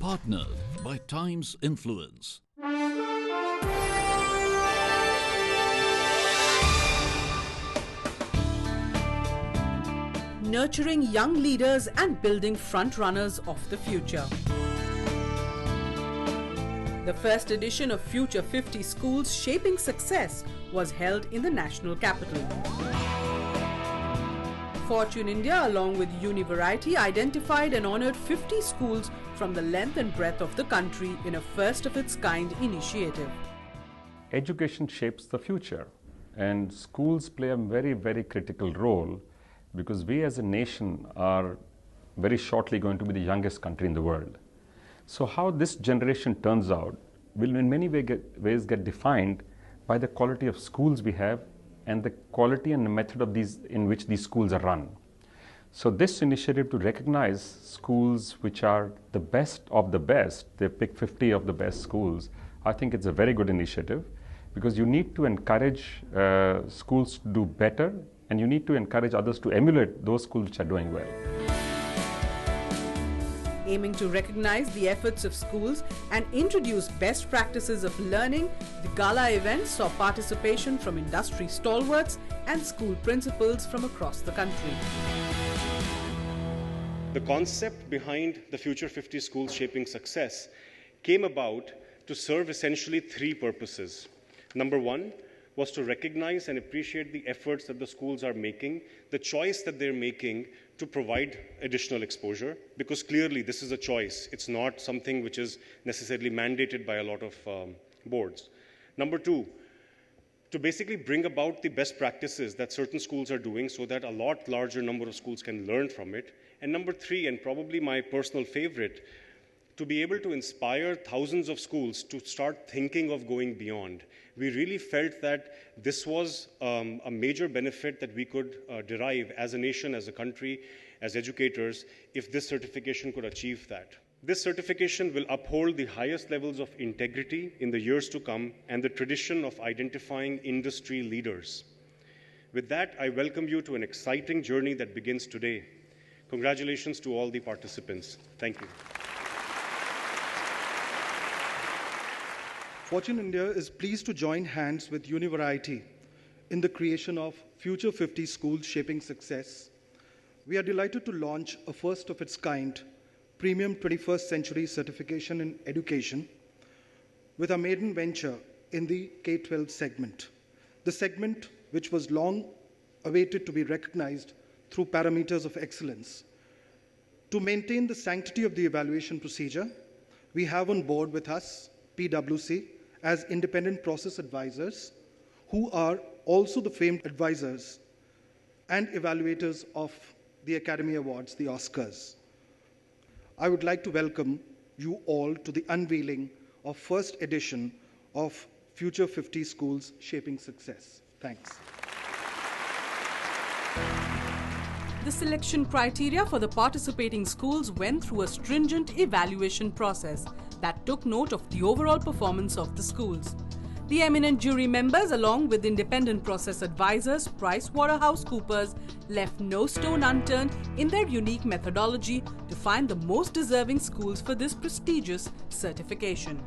Partnered by Times Influence. Nurturing young leaders and building front-runners of the future. The first edition of Future 50 Schools Shaping Success was held in the national capital. Fortune India, along with Univariety, identified and honoured 50 schools from the length and breadth of the country in a first-of-its-kind initiative. Education shapes the future, and schools play a very, very critical role because we as a nation are very shortly going to be the youngest country in the world. So how this generation turns out will in many ways get defined by the quality of schools we have and the quality and the method of in which these schools are run. So this initiative to recognize schools which are the best of the best, they pick 50 of the best schools, I think it's a very good initiative because you need to encourage schools to do better and you need to encourage others to emulate those schools which are doing well. Aiming to recognize the efforts of schools and introduce best practices of learning, the gala event saw participation from industry stalwarts and school principals from across the country. The concept behind the Future 50 Schools Shaping Success came about to serve essentially three purposes. Number one was to recognize and appreciate the efforts that the schools are making, the choice that they're making to provide additional exposure, because clearly this is a choice. It's not something which is necessarily mandated by a lot of boards. Number two, to basically bring about the best practices that certain schools are doing so that a lot larger number of schools can learn from it. And number three, and probably my personal favorite, to be able to inspire thousands of schools to start thinking of going beyond. We really felt that this was a major benefit that we could derive as a nation, as a country, as educators, if this certification could achieve that. This certification will uphold the highest levels of integrity in the years to come and the tradition of identifying industry leaders. With that, I welcome you to an exciting journey that begins today. Congratulations to all the participants. Thank you. Fortune India is pleased to join hands with Univariety in the creation of Future 50 Schools Shaping Success. We are delighted to launch a first-of-its-kind premium 21st century certification in education with our maiden venture in the K-12 segment. The segment which was long awaited to be recognized through parameters of excellence. To maintain the sanctity of the evaluation procedure, we have on board with us PwC as independent process advisors, who are also the famed advisors and evaluators of the Academy Awards, the Oscars. I would like to welcome you all to the unveiling of first edition of Future 50 Schools Shaping Success. Thanks. The selection criteria for the participating schools went through a stringent evaluation process that took note of the overall performance of the schools. The eminent jury members, along with independent process advisors, PricewaterhouseCoopers, left no stone unturned in their unique methodology to find the most deserving schools for this prestigious certification.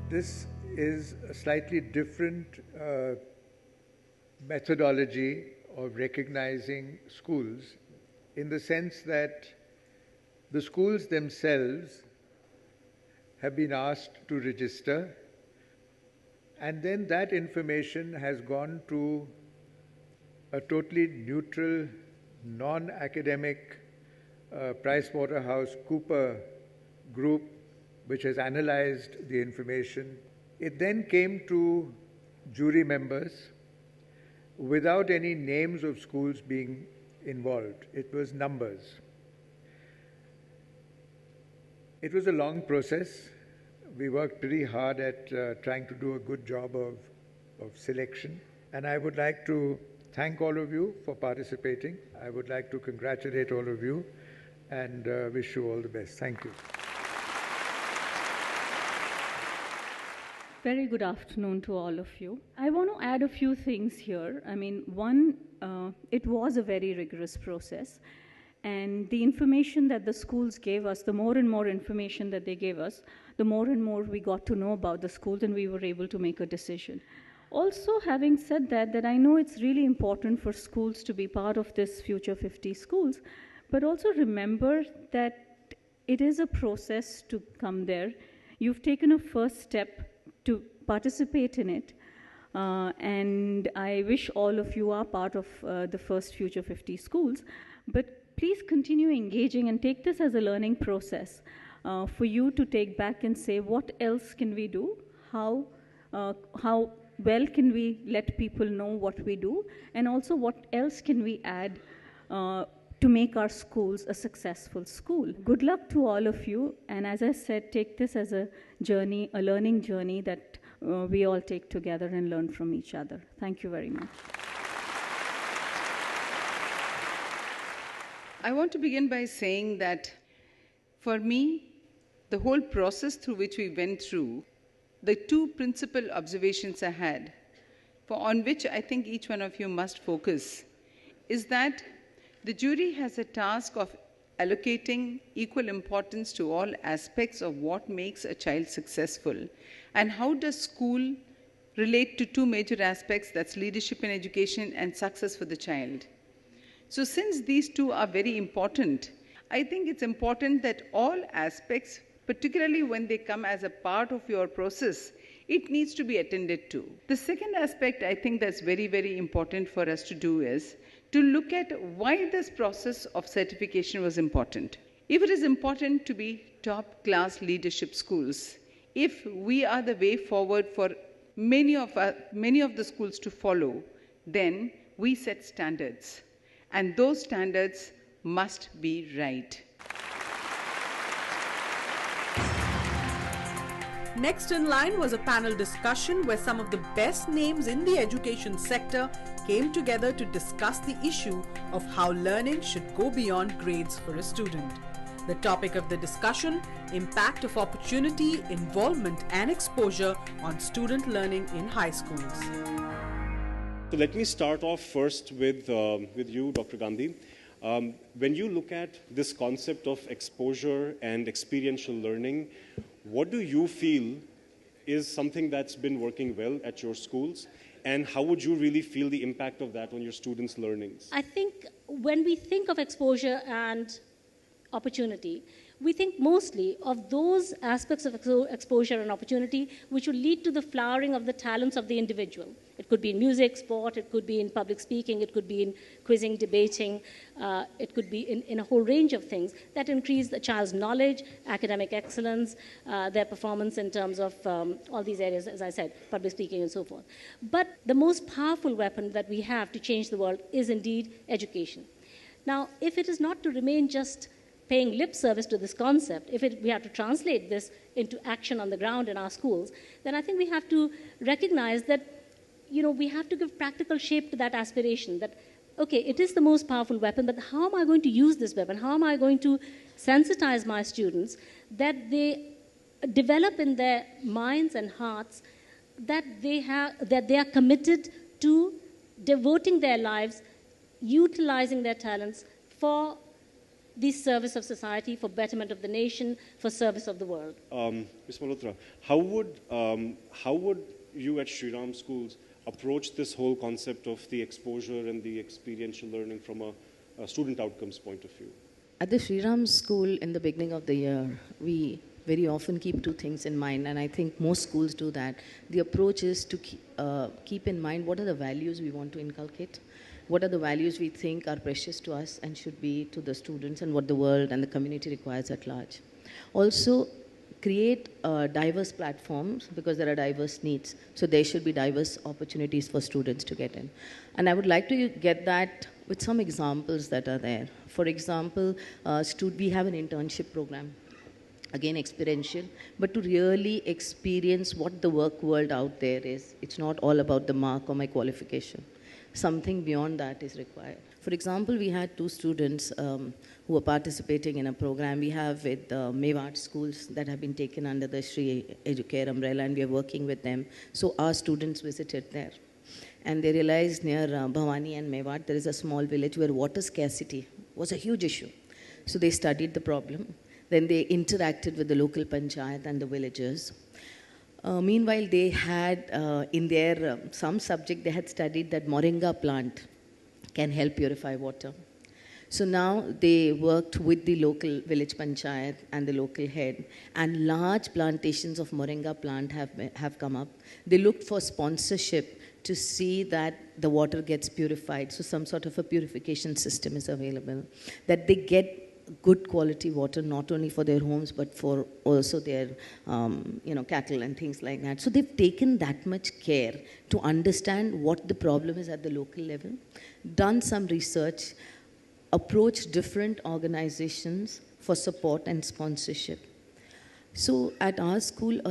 This is a slightly different methodology of recognizing schools in the sense that the schools themselves have been asked to register, and then that information has gone to a totally neutral, non-academic PricewaterhouseCoopers group which has analyzed the information. It then came to jury members without any names of schools being involved. It was numbers. It was a long process. We worked pretty hard at trying to do a good job of selection. And I would like to thank all of you for participating. I would like to congratulate all of you and wish you all the best. Thank you. Very good afternoon to all of you. I want to add a few things here. I mean, one, it was a very rigorous process. And the information that the schools gave us, the more and more information that they gave us, the more and more we got to know about the schools and we were able to make a decision. Also, having said that, I know it's really important for schools to be part of this Future 50 schools, but also remember that it is a process to come there. You've taken a first step to participate in it, and I wish all of you are part of the first Future 50 schools, but please continue engaging and take this as a learning process for you to take back and say, what else can we do? How well can we let people know what we do? And also, what else can we add to make our schools a successful school? Good luck to all of you. And as I said, take this as a journey, a learning journey that we all take together and learn from each other. Thank you very much. I want to begin by saying that for me, the whole process through which we went through, the two principal observations I had, on which I think each one of you must focus, is that the jury has a task of allocating equal importance to all aspects of what makes a child successful. And how does school relate to two major aspects, that's leadership in education and success for the child. So since these two are very important, I think it's important that all aspects, particularly when they come as a part of your process, it needs to be attended to. The second aspect I think that's very, very important for us to do is to look at why this process of certification was important. If it is important to be top-class leadership schools, if we are the way forward for many of the schools to follow, then we set standards. And those standards must be right. Next in line was a panel discussion where some of the best names in the education sector came together to discuss the issue of how learning should go beyond grades for a student. The topic of the discussion, impact of opportunity, involvement and exposure on student learning in high schools. So let me start off first with you, Dr. Gandhi. When you look at this concept of exposure and experiential learning, what do you feel is something that's been working well at your schools? And how would you really feel the impact of that on your students' learnings? I think when we think of exposure and opportunity, we think mostly of those aspects of exposure and opportunity which will lead to the flowering of the talents of the individual. It could be in music, sport, it could be in public speaking, it could be in quizzing, debating, it could be in a whole range of things that increase the child's knowledge, academic excellence, their performance in terms of all these areas, as I said, public speaking and so forth. But the most powerful weapon that we have to change the world is indeed education. Now, if it is not to remain just paying lip service to this concept, if we have to translate this into action on the ground in our schools, then I think we have to recognize that, we have to give practical shape to that aspiration, that, okay, it is the most powerful weapon, but how am I going to use this weapon? How am I going to sensitize my students that they develop in their minds and hearts that they are committed to devoting their lives, utilizing their talents for the service of society, for betterment of the nation, for service of the world. Ms. Malhotra, how would you at Shri Ram schools approach this whole concept of the exposure and the experiential learning from a student outcomes point of view? At the Shri Ram school in the beginning of the year, we very often keep two things in mind, and I think most schools do that. The approach is to keep in mind what are the values we want to inculcate, what are the values we think are precious to us and should be to the students, and what the world and the community requires at large. Also, create diverse platforms because there are diverse needs. So there should be diverse opportunities for students to get in. And I would like to get that with some examples that are there. For example, we have an internship program. Again, experiential, but to really experience what the work world out there is. It's not all about the mark or my qualification. Something beyond that is required. For example, we had two students who were participating in a program we have with Mewat schools that have been taken under the Shri Educare umbrella, and we are working with them. So our students visited there. And they realized near Bhavani and Mewat, there is a small village where water scarcity was a huge issue. So they studied the problem. Then they interacted with the local panchayat and the villagers. Meanwhile, they had in their some subject, they had studied that moringa plant can help purify water. So now they worked with the local village panchayat and the local head, and large plantations of moringa plant have come up. They looked for sponsorship to see that the water gets purified, so some sort of a purification system is available, that they get good quality water not only for their homes but for also their cattle and things like that. So they've taken that much care to understand what the problem is at the local level, done some research, approached different organizations for support and sponsorship. So at our school,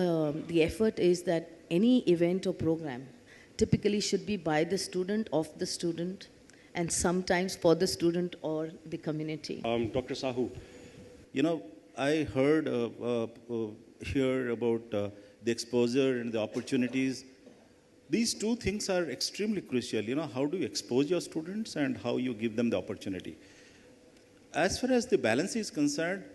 the effort is that any event or program typically should be by the student, of the student, and sometimes for the student or the community. Dr. Sahu. I heard here about the exposure and the opportunities. These two things are extremely crucial. How do you expose your students and how you give them the opportunity? As far as the balance is concerned,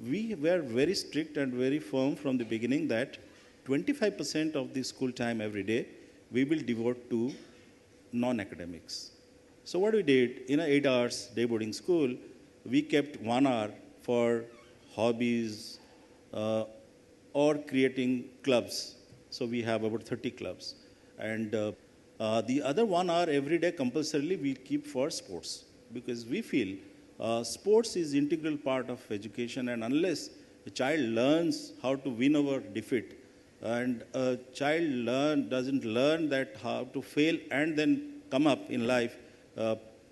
we were very strict and very firm from the beginning that 25% of the school time every day we will devote to non-academics. So what we did, in 8 hours day boarding school, we kept 1 hour for hobbies or creating clubs. So we have about 30 clubs. And the other 1 hour every day compulsorily we keep for sports, because we feel sports is integral part of education, and unless a child learns how to win over defeat, and a child doesn't learn that how to fail and then come up in life,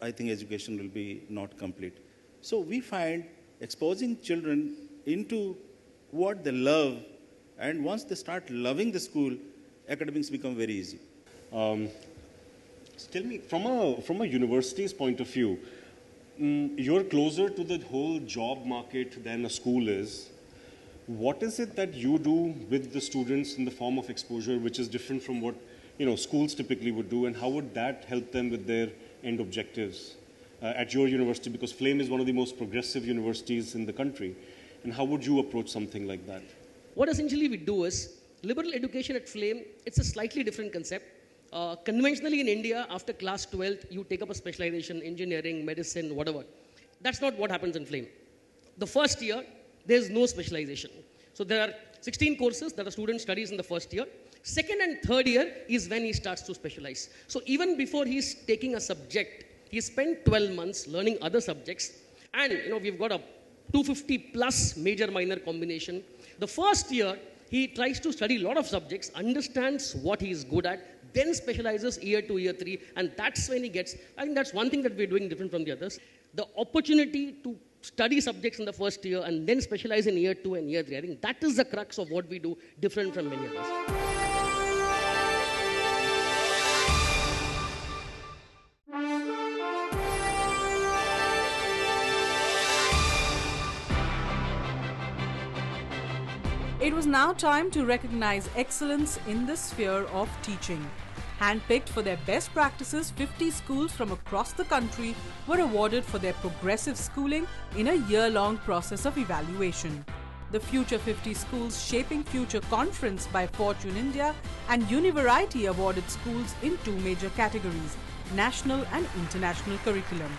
I think education will be not complete. So we find exposing children into what they love, and once they start loving the school, academics become very easy. Tell me, from a university's point of view, you're closer to the whole job market than a school is. What is it that you do with the students in the form of exposure, which is different from what schools typically would do, and how would that help them with their end objectives at your university? Because FLAME is one of the most progressive universities in the country. And how would you approach something like that? What essentially we do is, liberal education at FLAME, it's a slightly different concept. Conventionally in India, after class 12th, you take up a specialization, engineering, medicine, whatever. That's not what happens in FLAME. The first year, there's no specialization. So there are 16 courses that a student studies in the first year. Second and third year is when he starts to specialize. So even before he's taking a subject, he spent 12 months learning other subjects. And we've got a 250 plus major minor combination. The first year, he tries to study a lot of subjects, understands what he is good at, then specializes year 2, year 3, and that's when he gets, I think that's one thing that we're doing different from the others. The opportunity to study subjects in the first year and then specialize in year 2 and year 3. I think that is the crux of what we do, different from many others. It was now time to recognize excellence in the sphere of teaching. Handpicked for their best practices, 50 schools from across the country were awarded for their progressive schooling in a year-long process of evaluation. The Future 50 Schools Shaping Future Conference by Fortune India and Univariety awarded schools in 2 major categories, national and international curriculum.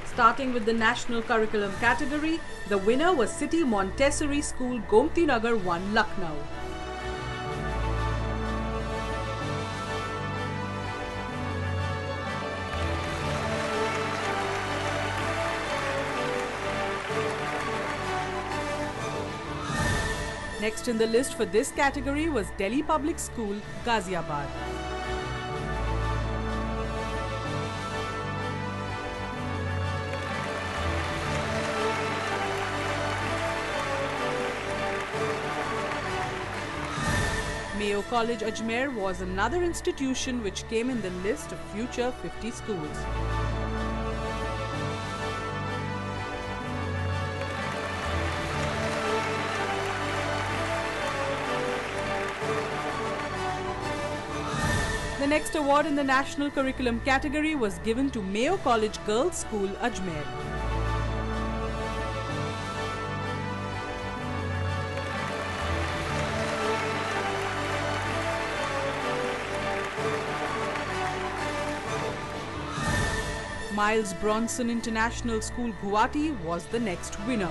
Starting with the national curriculum category, the winner was City Montessori School, Gomti Nagar 1, Lucknow. Next in the list for this category was Delhi Public School, Ghaziabad. Mayo College, Ajmer was another institution which came in the list of Future 50 schools. The next award in the National Curriculum category was given to Mayo College Girls' School, Ajmer. Miles Bronson International School, Guwahati was the next winner.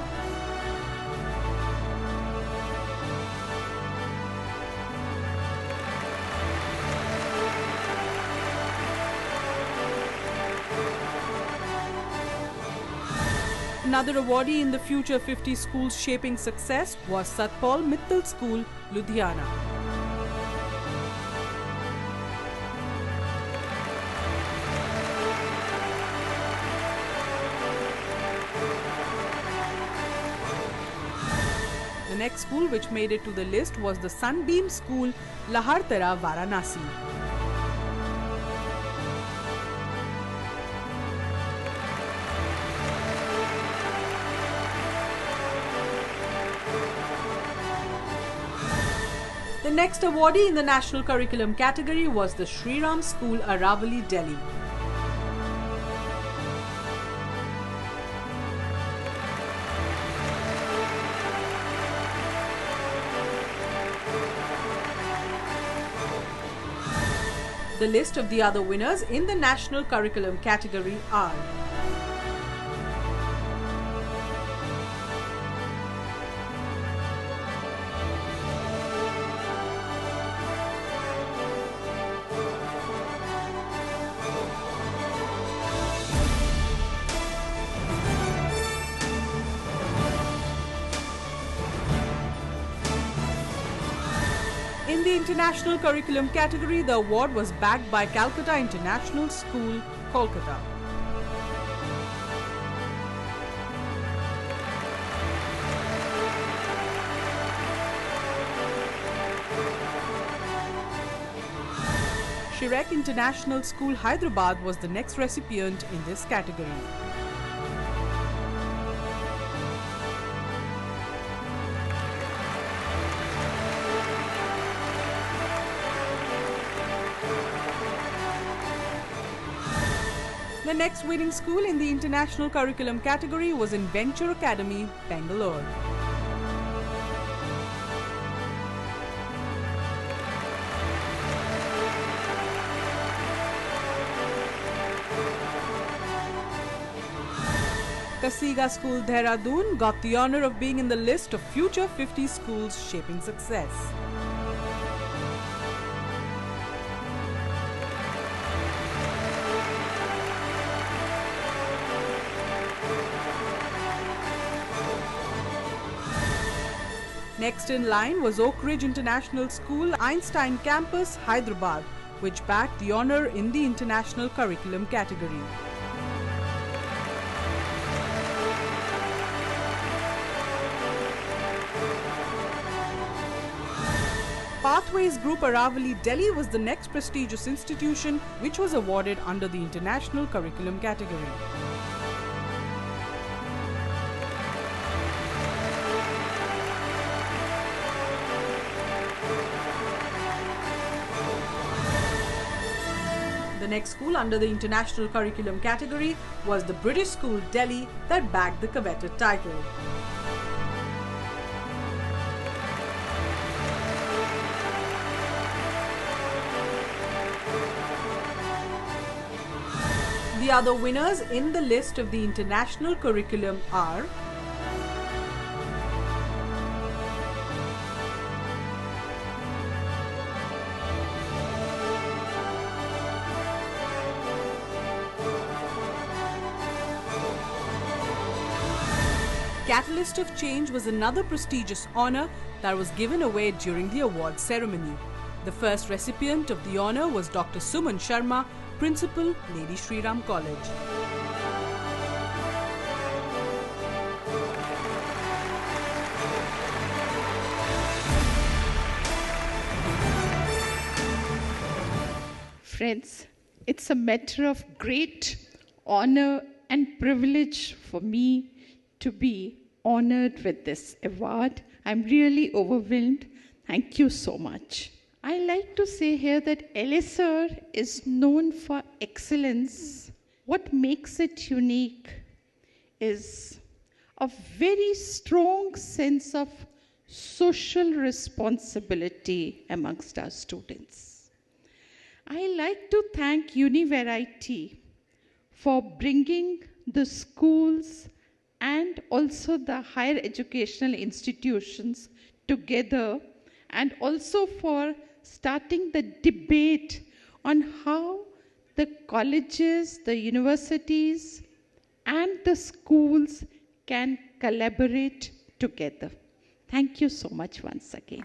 Another awardee in the Future 50 Schools Shaping Success was Satpal Mittal School, Ludhiana. The next school which made it to the list was the Sunbeam School, Lahartara, Varanasi. The next awardee in the National Curriculum category was the Sri Ram School, Aravali, Delhi. The list of the other winners in the National Curriculum category are: in the International Curriculum category, the award was bagged by Calcutta International School, Kolkata. Shirek International School, Hyderabad was the next recipient in this category. The next winning school in the International Curriculum category was in Venture Academy, Bangalore. Kasiga School, Dehradun got the honor of being in the list of Future 50 Schools Shaping Success. Next in line was Oak Ridge International School, Einstein Campus, Hyderabad, which bagged the honor in the International Curriculum category. Pathways Group, Aravali, Delhi was the next prestigious institution which was awarded under the International Curriculum category. The next school under the International Curriculum category was the British School, Delhi, that bagged the coveted title. The other winners in the list of the International Curriculum are Catalyst of Change was another prestigious honor that was given away during the award ceremony. The first recipient of the honor was Dr. Suman Sharma, Principal, Lady Shri Ram College. Friends, it's a matter of great honor and privilege for me to be honored with this award. I'm really overwhelmed. Thank you so much. I like to say here that LSR is known for excellence. What makes it unique is a very strong sense of social responsibility amongst our students. I like to thank Univariety for bringing the schools and also the higher educational institutions together, and also for starting the debate on how the colleges, the universities, and the schools can collaborate together. Thank you so much once again.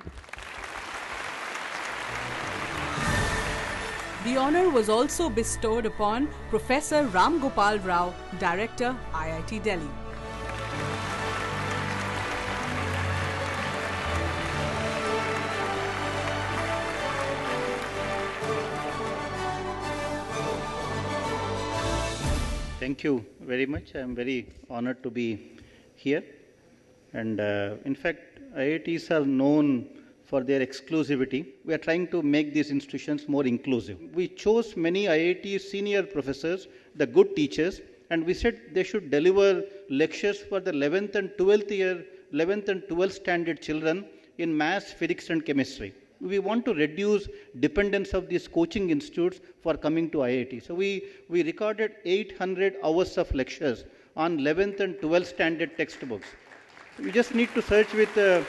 The honor was also bestowed upon Professor Ram Gopal Rao, Director, IIT Delhi. Thank you very much. I am very honored to be here. And in fact, IITs are known for their exclusivity. We are trying to make these institutions more inclusive. We chose many IIT senior professors, the good teachers, and we said they should deliver lectures for the 11th and 12th standard children in maths, physics and chemistry. We want to reduce dependence of these coaching institutes for coming to IIT. So we recorded 800 hours of lectures on 11th and 12th standard textbooks. You just need to search with the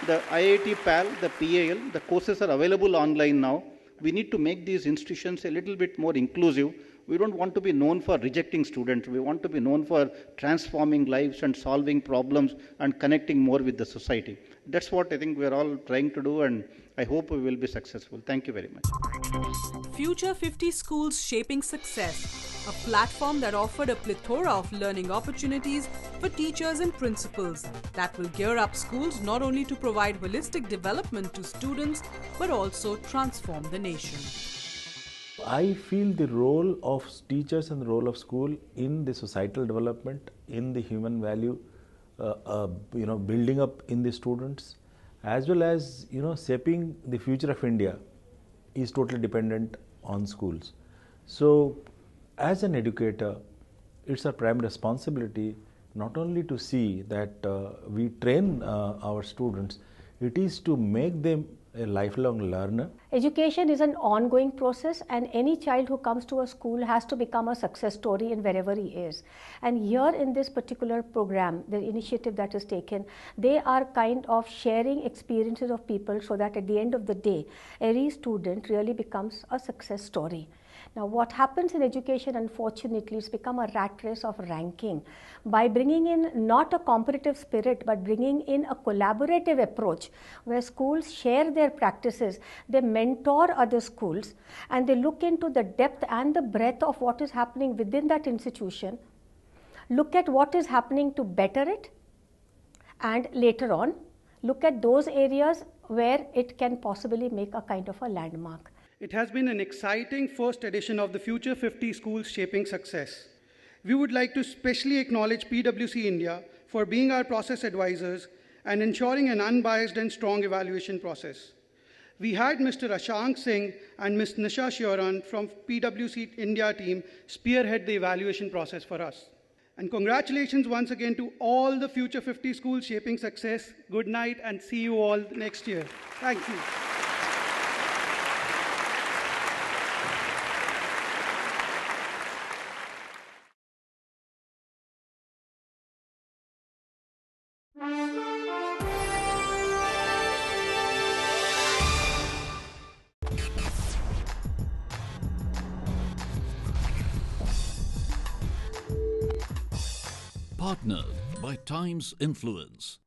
IIT PAL, the PAL. The courses are available online now. We need to make these institutions a little bit more inclusive. We don't want to be known for rejecting students. We want to be known for transforming lives and solving problems and connecting more with the society. That's what I think we're all trying to do, and I hope we will be successful. Thank you very much. Future 50 Schools Shaping Success, a platform that offered a plethora of learning opportunities for teachers and principals that will gear up schools not only to provide holistic development to students, but also transform the nation. I feel the role of teachers and the role of school in the societal development, in the human value, building up in the students, as well as shaping the future of India, is totally dependent on schools. So, as an educator, it's our prime responsibility not only to see that we train our students, it is to make them a lifelong learner. Education is an ongoing process, and any child who comes to a school has to become a success story in wherever he is. And here in this particular program, the initiative that is taken, they are kind of sharing experiences of people so that at the end of the day, every student really becomes a success story. Now, what happens in education, unfortunately, it's become a rat race of ranking. By bringing in not a competitive spirit, but bringing in a collaborative approach, where schools share their practices, they mentor other schools, and they look into the depth and the breadth of what is happening within that institution, look at what is happening to better it, and later on, look at those areas where it can possibly make a kind of a landmark. It has been an exciting first edition of the Future 50 Schools Shaping Success. We would like to specially acknowledge PwC India for being our process advisors and ensuring an unbiased and strong evaluation process. We had Mr. Ashank Singh and Ms. Nisha Shioran from PwC India team spearhead the evaluation process for us. And congratulations once again to all the Future 50 Schools Shaping Success. Good night and see you all next year. Thank you. Partnered by Times Influence.